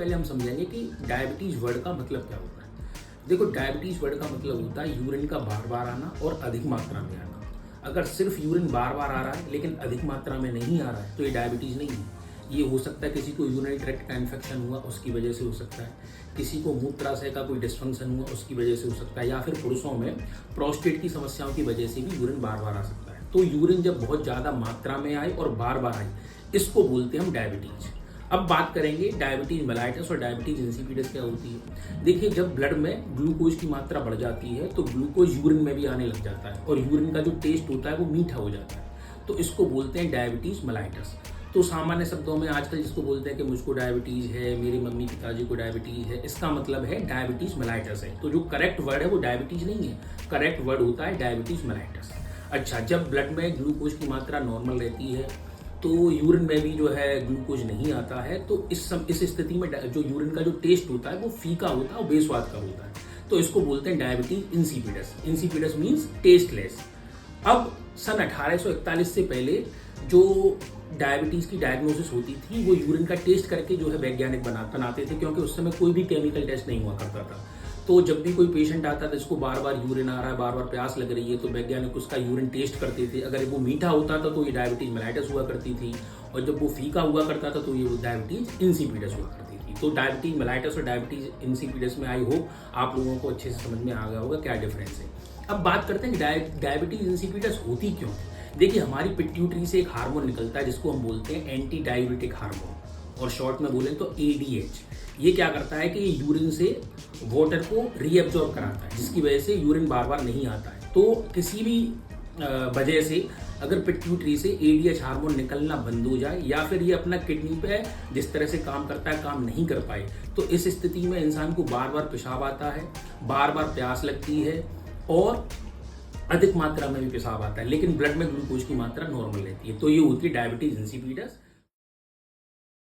पहले हम समझेंगे कि डायबिटीज़ वर्ड का मतलब क्या होता है। देखो, डायबिटीज़ वर्ड का मतलब होता है यूरिन का बार बार आना और अधिक मात्रा में आना। अगर सिर्फ यूरिन बार बार आ रहा है लेकिन अधिक मात्रा में नहीं आ रहा है तो ये डायबिटीज़ नहीं है। ये हो सकता है किसी को यूरिनरी ट्रैक्ट का इन्फेक्शन हुआ उसकी वजह से हो सकता है, किसी को मूत्राशय का कोई डिस्फंक्शन हुआ उसकी वजह से हो सकता है, या फिर पुरुषों में प्रोस्टेट की समस्याओं की वजह से भी यूरिन बार बार आ सकता है। तो यूरिन जब बहुत ज़्यादा मात्रा में आए और बार बार आए, इसको बोलते हैं हम डायबिटीज़। अब बात करेंगे डायबिटीज मेलाइटस और डायबिटीज इंसिपिडस क्या होती है। देखिए, जब ब्लड में ग्लूकोज की मात्रा बढ़ जाती है तो ग्लूकोज यूरिन में भी आने लग जाता है और यूरिन का जो टेस्ट होता है वो मीठा हो जाता है, तो इसको बोलते हैं डायबिटीज मेलाइटस। तो सामान्य शब्दों में आजकल जिसको बोलते हैं कि मुझको डायबिटीज है, मेरी मम्मी पिताजी को डायबिटीज है, इसका मतलब है डायबिटीज मेलाइटस है। तो जो करेक्ट वर्ड है वो डायबिटीज नहीं है, करेक्ट वर्ड होता है डायबिटीज मेलाइटस। अच्छा, जब ब्लड में ग्लूकोज की मात्रा नॉर्मल रहती है तो यूरिन में भी जो है ग्लूकोज नहीं आता है, तो इस स्थिति में जो यूरिन का जो टेस्ट होता है वो फीका होता है और बेस्वाद का होता है, तो इसको बोलते हैं diabetes insipidus. Insipidus means tasteless. अब सन 1841 से पहले जो डायबिटीज की डायग्नोसिस होती थी वो यूरिन का टेस्ट करके जो है वैज्ञानिक बनाते थे, क्योंकि उस समय कोई भी केमिकल टेस्ट नहीं हुआ करता था। तो जब भी कोई पेशेंट आता था जिसको बार बार यूरिन आ रहा है, बार बार प्यास लग रही है, तो वैज्ञानिक उसका यूरिन टेस्ट करते थे। अगर वो मीठा होता था तो ये डायबिटीज मेलाइटस हुआ करती थी, और जब वो फीका हुआ करता था तो ये डायबिटीज इंसिपिडस हुआ करती थी। तो डायबिटीज मेलाइटस और डायबिटीज इंसिपिडस में आई होप आप लोगों को अच्छे से समझ में आ गया होगा क्या डिफरेंस है। अब बात करते हैं कि डायबिटीज इंसिपिडस होती क्यों। देखिए, हमारी पिट्यूटरी से एक हार्मोन निकलता है जिसको हम बोलते हैं एंटी डायबिटिक हार्मोन, और शॉर्ट में बोलें तो एडीएच। ये क्या करता है कि ये यूरिन से वाटर को रीअब्जॉर्ब कराता है, जिसकी वजह से यूरिन बार बार नहीं आता है। तो किसी भी वजह से अगर पिट्यूटरी से एडीएच हार्मोन निकलना बंद हो जाए, या फिर ये अपना किडनी पे जिस तरह से काम करता है काम नहीं कर पाए, तो इस स्थिति में इंसान को बार बार पेशाब आता है, बार बार प्यास लगती है और अधिक मात्रा में भी पेशाब आता है, लेकिन ब्लड में ग्लूकोज की मात्रा नॉर्मल रहती है। तो ये होती है डायबिटीज इंसिपिडस।